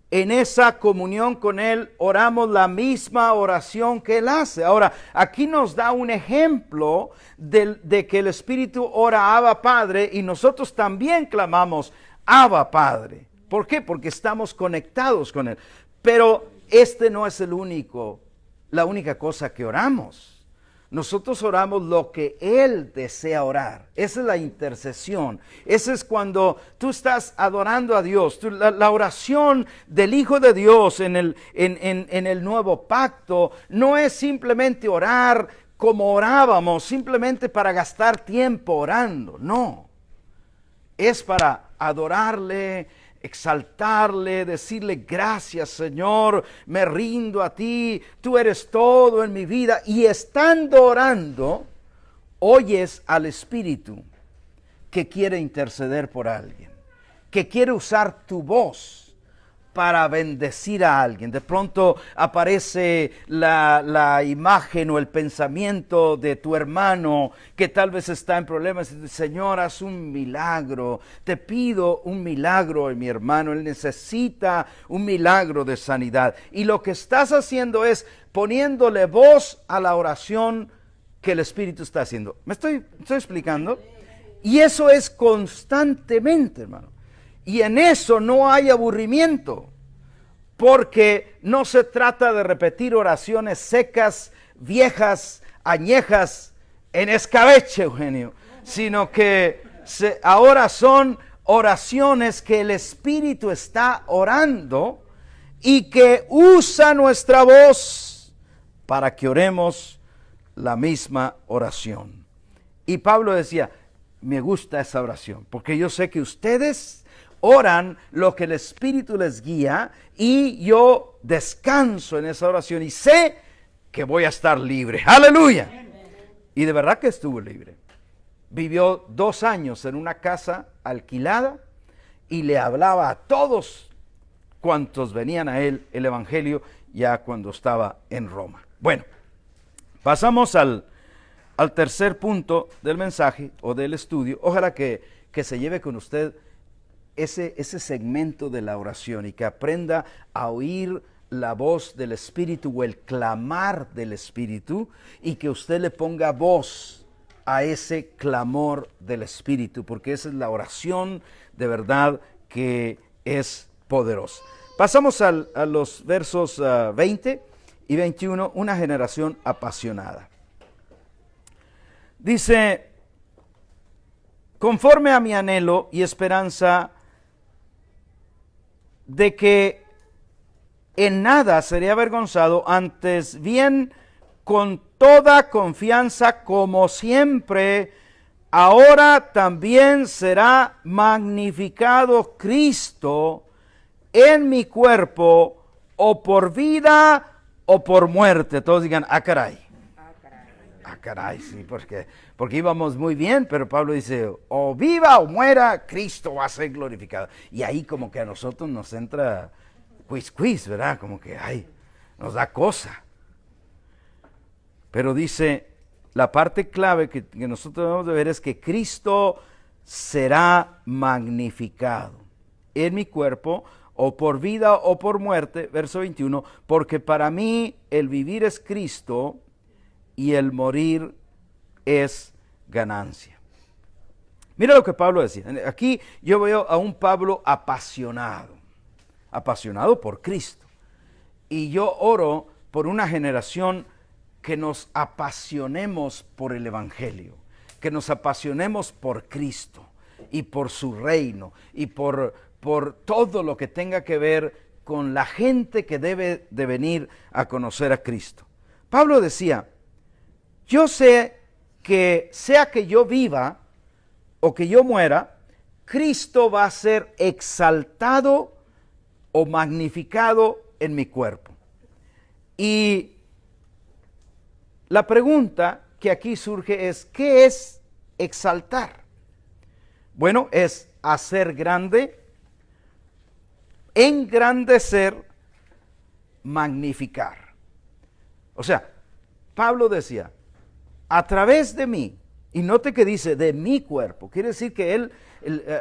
en esa comunión con Él, oramos la misma oración que Él hace. Ahora, aquí nos da un ejemplo de que el Espíritu ora Abba Padre y nosotros también clamamos Abba Padre. ¿Por qué? Porque estamos conectados con Él. Pero este no es el único la única cosa que oramos. Nosotros oramos lo que Él desea orar. Esa es la intercesión. Ese es cuando tú estás adorando a Dios. La oración del Hijo de Dios en el nuevo pacto no es simplemente orar como orábamos, simplemente para gastar tiempo orando. No. Es para adorarle, exaltarle, decirle gracias Señor, me rindo a ti, tú eres todo en mi vida. Y estando orando, oyes al Espíritu que quiere interceder por alguien, que quiere usar tu voz para bendecir a alguien. De pronto aparece la imagen o el pensamiento de tu hermano que tal vez está en problemas y dice, Señor, haz un milagro, te pido un milagro en mi hermano, él necesita un milagro de sanidad. Y lo que estás haciendo es poniéndole voz a la oración que el Espíritu está haciendo. ¿Me estoy explicando? Y eso es constantemente, hermano. Y en eso no hay aburrimiento, porque no se trata de repetir oraciones secas, viejas, añejas, en escabeche, Eugenio, sino que ahora son oraciones que el Espíritu está orando y que usa nuestra voz para que oremos la misma oración. Y Pablo decía, me gusta esa oración, porque yo sé que ustedes oran lo que el Espíritu les guía y yo descanso en esa oración y sé que voy a estar libre. ¡Aleluya! Y de verdad que estuvo libre. Vivió 2 años en una casa alquilada y le hablaba a todos cuantos venían a él el Evangelio ya cuando estaba en Roma. Bueno, pasamos al tercer punto del mensaje o del estudio. Ojalá que se lleve con usted ese segmento de la oración y que aprenda a oír la voz del Espíritu o el clamar del Espíritu y que usted le ponga voz a ese clamor del Espíritu, porque esa es la oración de verdad que es poderosa. Pasamos a los versos 20 y 21, una generación apasionada. Dice, conforme a mi anhelo y esperanza de que en nada seré avergonzado, antes bien con toda confianza, como siempre, ahora también será magnificado Cristo en mi cuerpo, o por vida o por muerte. Todos digan, ah, caray. Ah, caray, sí, porque íbamos muy bien, pero Pablo dice, o viva o muera, Cristo va a ser glorificado. Y ahí como que a nosotros nos entra quiz, ¿verdad? Como que, ay, nos da cosa. Pero dice, la parte clave que nosotros debemos de ver es que Cristo será magnificado en mi cuerpo, o por vida o por muerte, verso 21, porque para mí el vivir es Cristo y el morir es ganancia. Mira lo que Pablo decía. Aquí yo veo a un Pablo apasionado por Cristo. Y yo oro por una generación que nos apasionemos por el Evangelio, que nos apasionemos por Cristo y por su reino y por todo lo que tenga que ver con la gente que debe de venir a conocer a Cristo. Pablo decía, yo sé que sea que yo viva o que yo muera, Cristo va a ser exaltado o magnificado en mi cuerpo. Y la pregunta que aquí surge es, ¿qué es exaltar? Bueno, es hacer grande, engrandecer, magnificar. O sea, Pablo decía, a través de mí, y note que dice de mi cuerpo, quiere decir que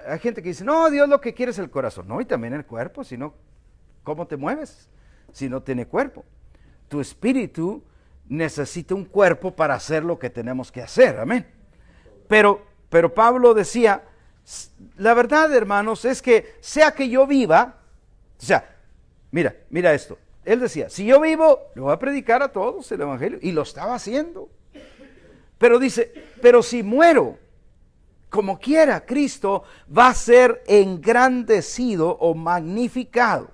hay gente que dice, no, Dios lo que quiere es el corazón. No, y también el cuerpo, si no, ¿cómo te mueves? Si no tiene cuerpo. Tu espíritu necesita un cuerpo para hacer lo que tenemos que hacer, amén. Pero Pablo decía, la verdad, hermanos, es que sea que yo viva, o sea, mira esto, Él decía, si yo vivo, le voy a predicar a todos el evangelio. Y lo estaba haciendo. Pero dice, pero si muero, como quiera, Cristo va a ser engrandecido o magnificado.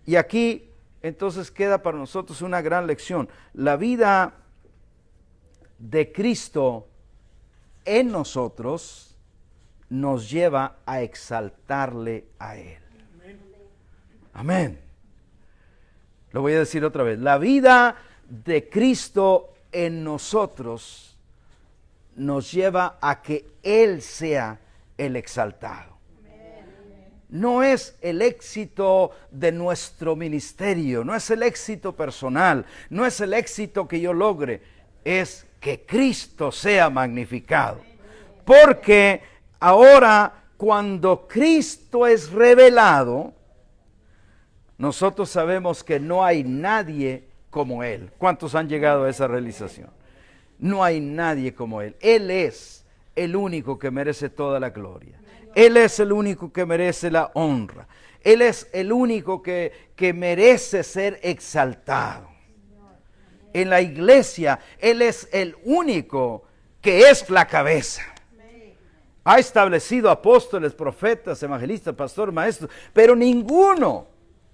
Y aquí entonces queda para nosotros una gran lección. La vida de Cristo en nosotros nos lleva a exaltarle a Él. Amén. Lo voy a decir otra vez. La vida de Cristo en nosotros nos lleva a que Él sea el exaltado. No es el éxito de nuestro ministerio, no es el éxito personal, no es el éxito que yo logre, es que Cristo sea magnificado. Porque ahora, cuando Cristo es revelado, nosotros sabemos que no hay nadie como Él. ¿Cuántos han llegado a esa realización? No hay nadie como Él. Él es el único que merece toda la gloria. Él es el único que merece la honra. Él es el único que merece ser exaltado. En la iglesia, Él es el único que es la cabeza. Ha establecido apóstoles, profetas, evangelistas, pastores, maestros, pero ninguno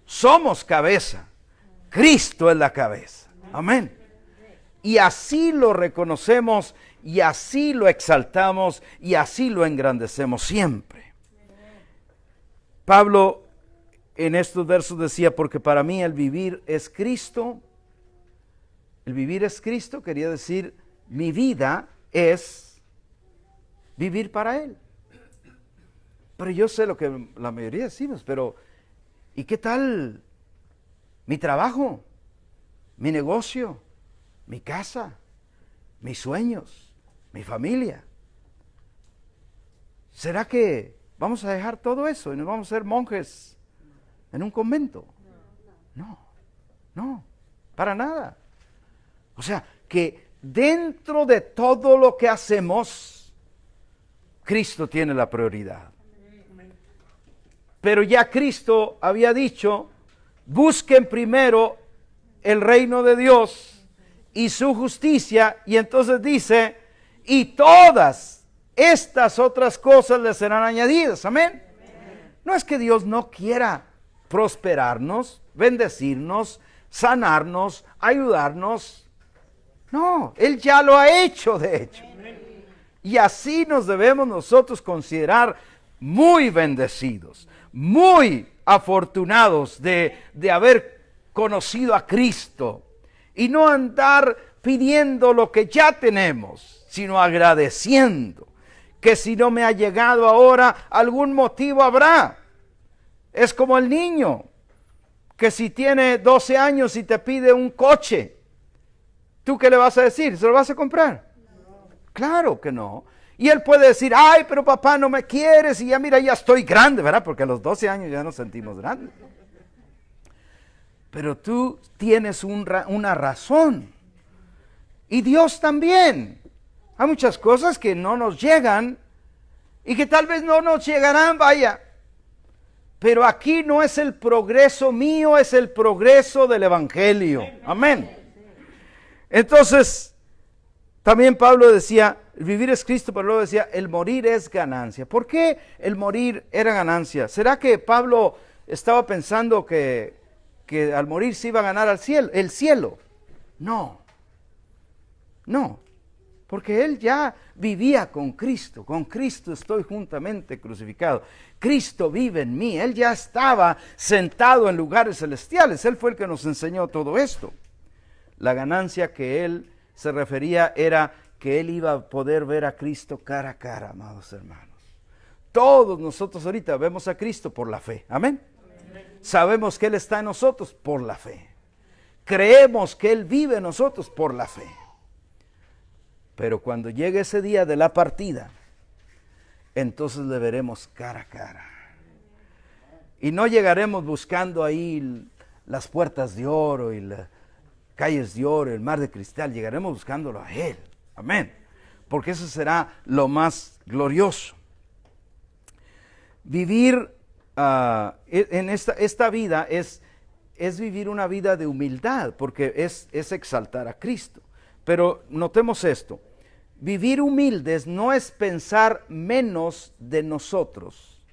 somos cabeza. Cristo es la cabeza. Amén. Y así lo reconocemos, y así lo exaltamos, y así lo engrandecemos siempre. Pablo en estos versos decía, porque para mí el vivir es Cristo. El vivir es Cristo quería decir, mi vida es vivir para Él. Pero yo sé lo que la mayoría decimos, pero ¿y qué tal mi trabajo, mi negocio, mi casa, mis sueños, mi familia? ¿Será que vamos a dejar todo eso y nos vamos a ser monjes en un convento? No, para nada. O sea, que dentro de todo lo que hacemos, Cristo tiene la prioridad. Pero ya Cristo había dicho, busquen primero el reino de Dios y su justicia, y entonces dice, y todas estas otras cosas les serán añadidas. Amén. No es que Dios no quiera prosperarnos, bendecirnos, sanarnos, ayudarnos. No, Él ya lo ha hecho, de hecho. Y así nos debemos nosotros considerar muy bendecidos, muy afortunados de haber conocido a Cristo. Y no andar pidiendo lo que ya tenemos, sino agradeciendo. Que si no me ha llegado ahora, algún motivo habrá. Es como el niño, que si tiene 12 años y te pide un coche, ¿tú qué le vas a decir? ¿Se lo vas a comprar? No. Claro que no. Y él puede decir, ay, pero papá no me quieres y ya mira, ya estoy grande, ¿verdad? Porque a los 12 años ya nos sentimos grandes. Pero tú tienes una razón. Y Dios también. Hay muchas cosas que no nos llegan y que tal vez no nos llegarán, vaya. Pero aquí no es el progreso mío, es el progreso del Evangelio. Amén. Entonces, también Pablo decía, el vivir es Cristo, pero luego decía, el morir es ganancia. ¿Por qué el morir era ganancia? ¿Será que Pablo estaba pensando que al morir se iba a ganar el cielo? No, porque él ya vivía con Cristo estoy juntamente crucificado. Cristo vive en mí, él ya estaba sentado en lugares celestiales, él fue el que nos enseñó todo esto. La ganancia que él se refería era que él iba a poder ver a Cristo cara a cara, amados hermanos. Todos nosotros ahorita vemos a Cristo por la fe, amén. Sabemos que Él está en nosotros por la fe. Creemos que Él vive en nosotros por la fe. Pero cuando llegue ese día de la partida, entonces le veremos cara a cara. Y no llegaremos buscando ahí las puertas de oro y las calles de oro, el mar de cristal. Llegaremos buscándolo a Él. Amén. Porque eso será lo más glorioso. Vivir en esta vida es es vivir una vida de humildad, porque es exaltar a Cristo. Pero notemos esto, vivir humildes no es pensar menos de nosotros,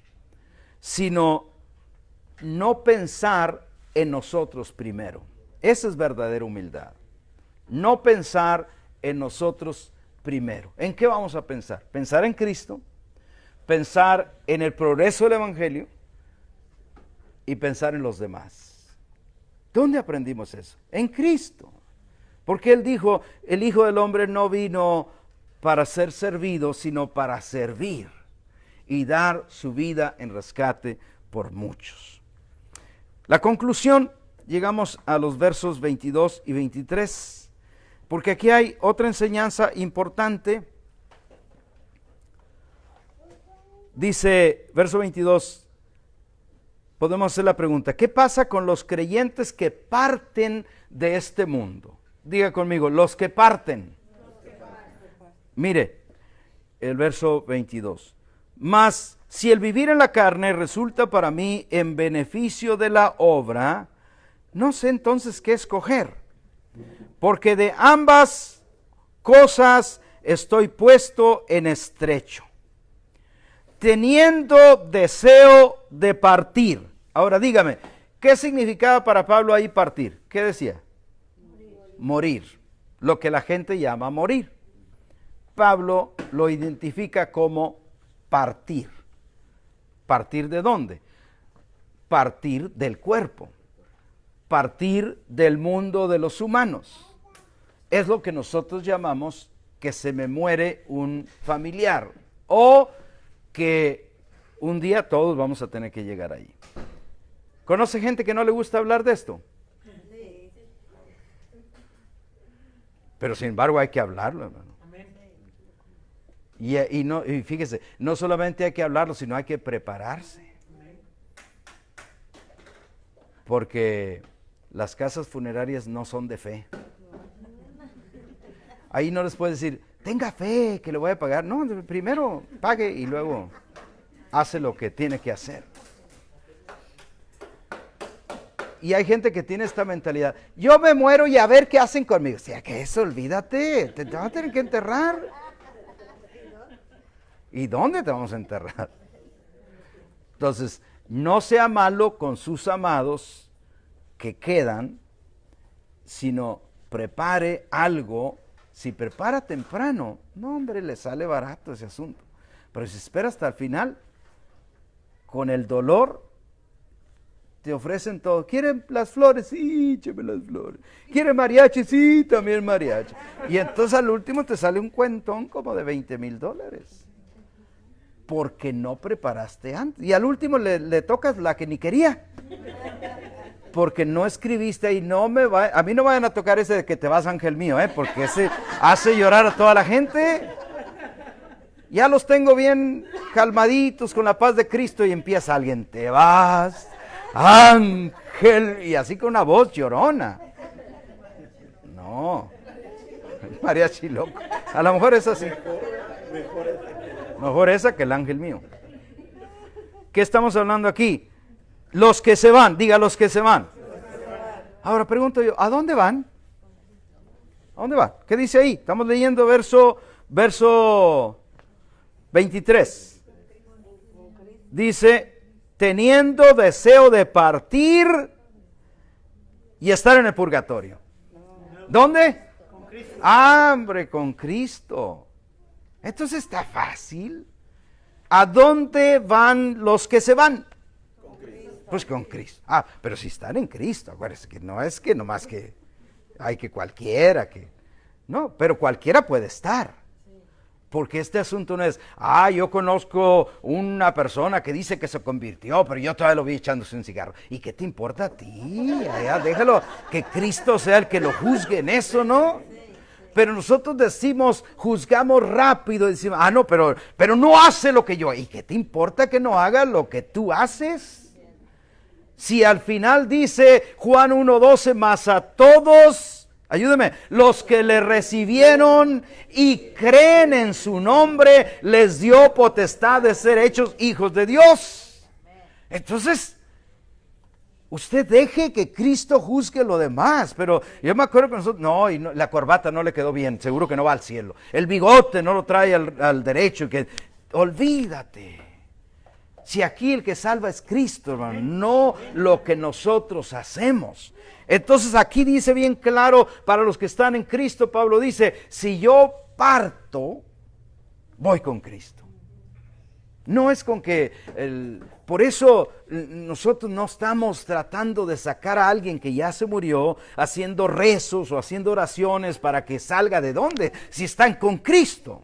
sino no pensar en nosotros primero. Esa es verdadera humildad. No pensar en nosotros primero. ¿En qué vamos a pensar? Pensar en Cristo, pensar en el progreso del Evangelio y pensar en los demás. ¿Dónde aprendimos eso? En Cristo. Porque Él dijo, el Hijo del Hombre no vino para ser servido, sino para servir y dar su vida en rescate por muchos. La conclusión, llegamos a los versos 22 y 23, porque aquí hay otra enseñanza importante. Dice, verso 22, podemos hacer la pregunta, ¿qué pasa con los creyentes que parten de este mundo? Diga conmigo, los que parten. Mire, el verso 22. Mas si el vivir en la carne resulta para mí en beneficio de la obra, no sé entonces qué escoger, porque de ambas cosas estoy puesto en estrecho, teniendo deseo de partir. Ahora dígame, ¿qué significaba para Pablo ahí partir? ¿Qué decía? Morir, lo que la gente llama morir. Pablo lo identifica como partir. ¿Partir de dónde? Partir del cuerpo, partir del mundo de los humanos. Es lo que nosotros llamamos que se me muere un familiar o que un día todos vamos a tener que llegar ahí. ¿Conoce gente que no le gusta hablar de esto? Pero sin embargo hay que hablarlo, hermano. Y fíjese, no solamente hay que hablarlo, sino hay que prepararse. Porque las casas funerarias no son de fe. Ahí no les puede decir, tenga fe que le voy a pagar. No, primero pague y luego hace lo que tiene que hacer. Y hay gente que tiene esta mentalidad, yo me muero y a ver qué hacen conmigo. O sea, que eso, olvídate, te van a tener que enterrar. ¿Y dónde te vamos a enterrar? Entonces, no sea malo con sus amados que quedan, sino prepare algo. Si prepara temprano, no hombre, le sale barato ese asunto. Pero si espera hasta el final, con el dolor, te ofrecen todo. ¿Quieren las flores? Sí, écheme las flores. ¿Quieren mariachi? Sí, también mariachi. Y entonces al último te sale un cuentón como de $20,000. Porque no preparaste antes. Y al último le tocas la que ni quería. Porque no escribiste y a mí no vayan a tocar ese de que te vas, ángel mío, porque ese hace llorar a toda la gente. Ya los tengo bien calmaditos con la paz de Cristo y empieza alguien, te vas, ángel, y así con una voz llorona. No, mariachi loco. A lo mejor es así. Mejor esa que el ángel mío. ¿Qué estamos hablando aquí? Los que se van, diga los que se van. Ahora pregunto yo, ¿a dónde van? ¿A dónde van? ¿Qué dice ahí? Estamos leyendo verso 23. Dice, teniendo deseo de partir y estar en el purgatorio. ¿Dónde? Con Cristo. Hombre, con Cristo. Entonces está fácil. ¿A dónde van los que se van? Con Cristo. Pues con Cristo. Pero si están en Cristo, acuérdense que no es que nomás que hay que cualquiera que... No, pero cualquiera puede estar. Porque este asunto no es, yo conozco una persona que dice que se convirtió, pero yo todavía lo vi echándose un cigarro. ¿Y qué te importa a ti? Déjalo, que Cristo sea el que lo juzgue en eso, ¿no? Pero nosotros decimos, juzgamos rápido, decimos, no, pero no hace lo que yo. ¿Y qué te importa que no haga lo que tú haces? Si al final dice Juan 1:12, más a todos, ayúdeme, los que le recibieron y creen en su nombre, les dio potestad de ser hechos hijos de Dios. Entonces, Usted deje que Cristo juzgue lo demás. Pero yo me acuerdo que nosotros, y la corbata no le quedó bien, seguro que no va al cielo. El bigote no lo trae al derecho. Olvídate. Si aquí el que salva es Cristo, hermano, no lo que nosotros hacemos. Entonces aquí dice bien claro, para los que están en Cristo, Pablo dice, si yo parto, voy con Cristo. No es con que, por eso nosotros no estamos tratando de sacar a alguien que ya se murió, haciendo rezos o haciendo oraciones para que salga de dónde, si están con Cristo.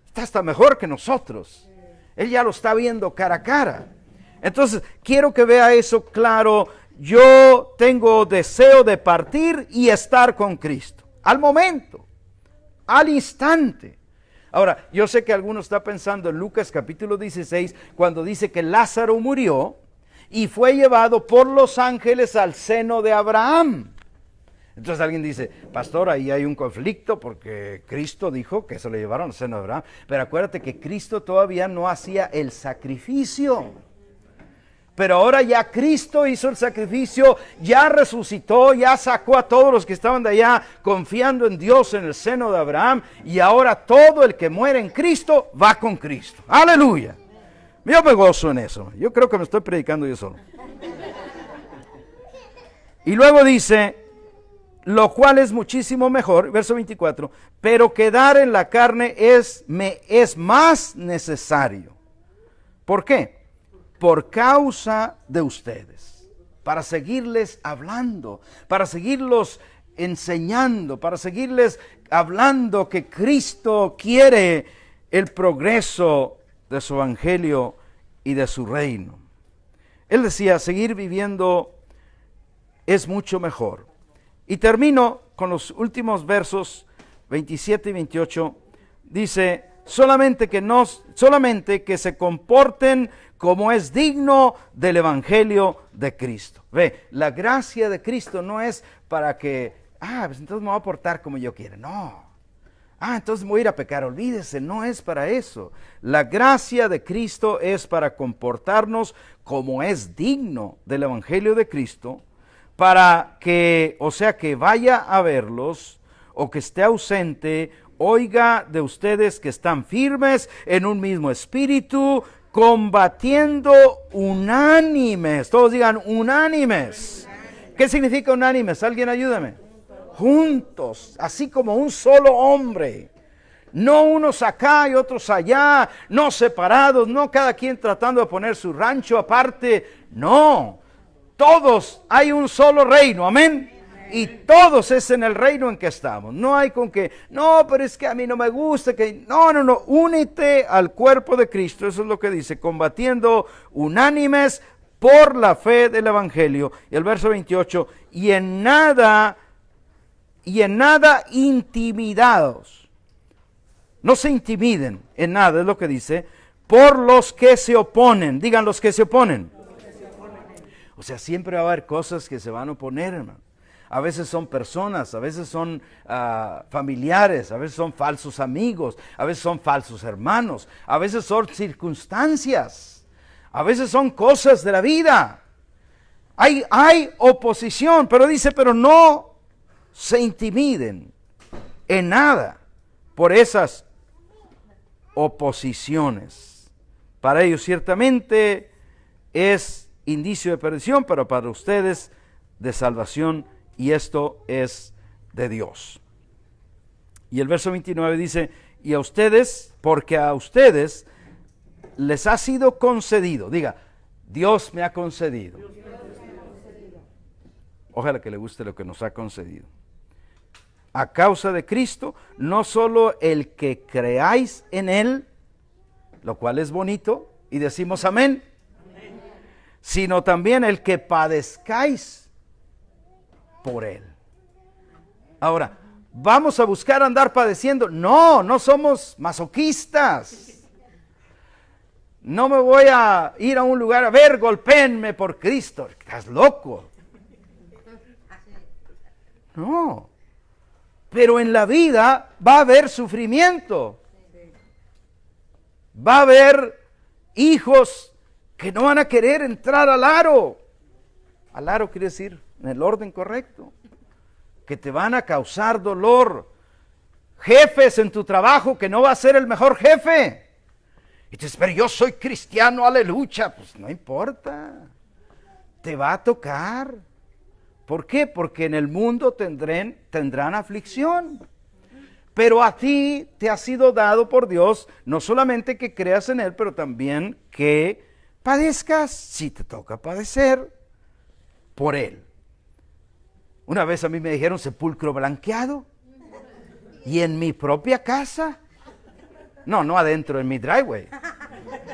Está hasta mejor que nosotros. Él ya lo está viendo cara a cara. Entonces, quiero que vea eso claro. Yo tengo deseo de partir y estar con Cristo. Al momento, al instante. Ahora, yo sé que alguno está pensando en Lucas capítulo 16, cuando dice que Lázaro murió y fue llevado por los ángeles al seno de Abraham. Entonces alguien dice, pastor, ahí hay un conflicto porque Cristo dijo que se lo llevaron al seno de Abraham. Pero acuérdate que Cristo todavía no hacía el sacrificio. Pero ahora ya Cristo hizo el sacrificio, ya resucitó, ya sacó a todos los que estaban de allá confiando en Dios en el seno de Abraham. Y ahora todo el que muere en Cristo va con Cristo. ¡Aleluya! Yo me gozo en eso. Yo creo que me estoy predicando yo solo. Y luego dice, lo cual es muchísimo mejor, verso 24, pero quedar en la carne me es más necesario. ¿Por qué? Por causa de ustedes, para seguirles hablando, para seguirlos enseñando, para seguirles hablando que Cristo quiere el progreso de su evangelio y de su reino. Él decía, seguir viviendo es mucho mejor. Y termino con los últimos versos 27 y 28. Dice, solamente que se comporten como es digno del evangelio de Cristo. Ve, la gracia de Cristo no es para que, pues entonces me voy a portar como yo quiera. No. Entonces me voy a ir a pecar. Olvídese, no es para eso. La gracia de Cristo es para comportarnos como es digno del evangelio de Cristo, para que, o sea, que vaya a verlos o que esté ausente, oiga de ustedes que están firmes en un mismo espíritu, combatiendo unánimes. Todos digan unánimes. ¿Qué significa unánimes? Alguien ayúdame. Juntos, así como un solo hombre. No unos acá y otros allá, no separados, no cada quien tratando de poner su rancho aparte. No, todos hay un solo reino, amén. Y todos es en el reino en que estamos. No hay con que, no, pero es que a mí no me gusta. No, únete al cuerpo de Cristo. Eso es lo que dice, combatiendo unánimes por la fe del evangelio. Y el verso 28, y en nada intimidados. No se intimiden en nada, es lo que dice, por los que se oponen. Digan los que se oponen. O sea, siempre va a haber cosas que se van a oponer, hermano. A veces son personas, a veces son familiares, a veces son falsos amigos, a veces son falsos hermanos, a veces son circunstancias, a veces son cosas de la vida. Hay oposición, pero dice, pero no se intimiden en nada por esas oposiciones. Para ellos ciertamente es indicio de perdición, pero para ustedes de salvación. Y esto es de Dios. Y el verso 29 dice, y a ustedes, porque a ustedes les ha sido concedido. Diga, Dios me ha concedido. Ojalá que le guste lo que nos ha concedido. A causa de Cristo, no solo el que creáis en Él, lo cual es bonito, y decimos amén, sino también el que padezcáis por Él. Ahora, ¿vamos a buscar andar padeciendo? No somos masoquistas. No me voy a ir a un lugar a ver, golpéenme por Cristo. Estás loco. No. Pero en la vida va a haber sufrimiento. Va a haber hijos que no van a querer entrar al aro. Al aro quiere decir en el orden correcto. Que te van a causar dolor. Jefes en tu trabajo que no va a ser el mejor jefe. Y te dices, pero yo soy cristiano, aleluya. Pues no importa. Te va a tocar. ¿Por qué? Porque en el mundo tendrán aflicción. Pero a ti te ha sido dado por Dios, no solamente que creas en Él, pero también que padezcas, si te toca padecer, por Él. Una vez a mí me dijeron sepulcro blanqueado, y en mi propia casa. No adentro, en mi driveway.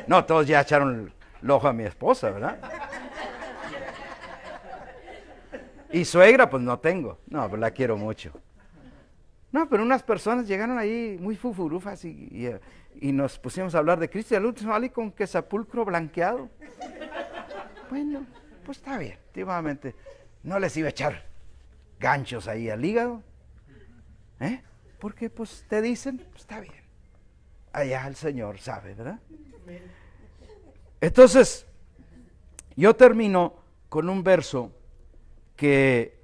No, todos ya echaron el ojo a mi esposa, ¿verdad? Y suegra, pues no tengo. No, pues la quiero mucho. No, pero unas personas llegaron ahí muy fufurufas y nos pusimos a hablar de Cristo y al último salí con que sepulcro blanqueado. Bueno, pues está bien, últimamente no les iba a echar ganchos ahí al hígado. Porque pues te dicen, pues está bien. Allá el Señor sabe, ¿verdad? Entonces, yo termino con un verso que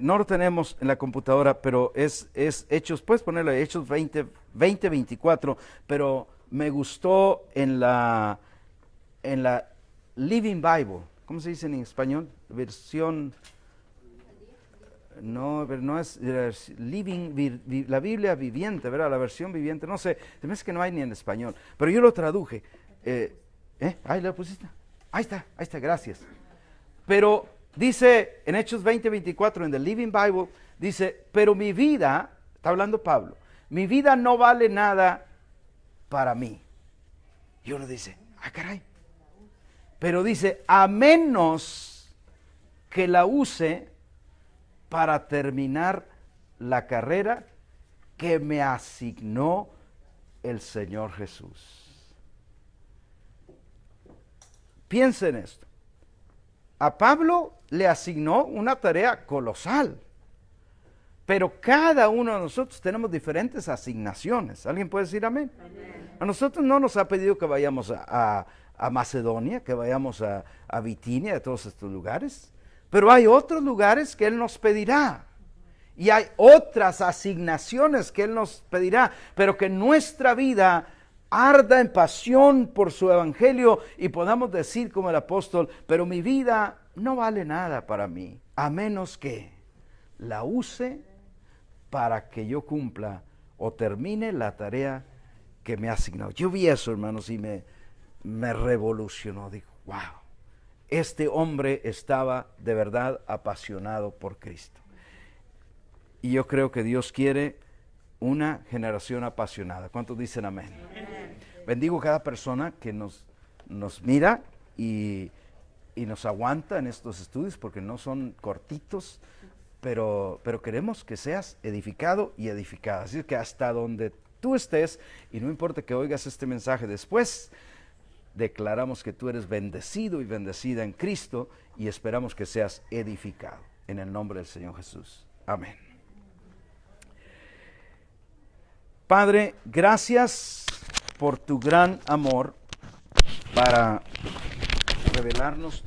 no lo tenemos en la computadora, pero es Hechos, puedes ponerle Hechos 24, pero me gustó en la Living Bible. ¿Cómo se dice en español? Versión, no es Living, la Biblia viviente, ¿verdad? La versión viviente, no sé, es que no hay ni en español, pero yo lo traduje. Ahí lo pusiste. Ahí está, gracias. Pero dice en Hechos 20:24 en the Living Bible, dice, pero mi vida, está hablando Pablo, mi vida no vale nada para mí. Y uno dice, caray. Pero dice, a menos que la use para terminar la carrera que me asignó el Señor Jesús. Piensa en esto. A Pablo le asignó una tarea colosal, pero cada uno de nosotros tenemos diferentes asignaciones. ¿Alguien puede decir amén? Amén. A nosotros no nos ha pedido que vayamos a Macedonia, que vayamos a Bitinia, a todos estos lugares, pero hay otros lugares que Él nos pedirá. Y hay otras asignaciones que Él nos pedirá, pero que nuestra vida arda en pasión por su evangelio y podamos decir como el apóstol, pero mi vida no vale nada para mí, a menos que la use para que yo cumpla o termine la tarea que me ha asignado. Yo vi eso, hermanos, y me revolucionó. Digo, wow, este hombre estaba de verdad apasionado por Cristo. Y yo creo que Dios quiere una generación apasionada. ¿Cuántos dicen amén? Amén. Bendigo a cada persona que nos mira y nos aguanta en estos estudios, porque no son cortitos, pero queremos que seas edificado y edificada. Así que hasta donde tú estés, y no importa que oigas este mensaje después, declaramos que tú eres bendecido y bendecida en Cristo y esperamos que seas edificado en el nombre del Señor Jesús. Amén. Padre, gracias por tu gran amor para revelarnos tu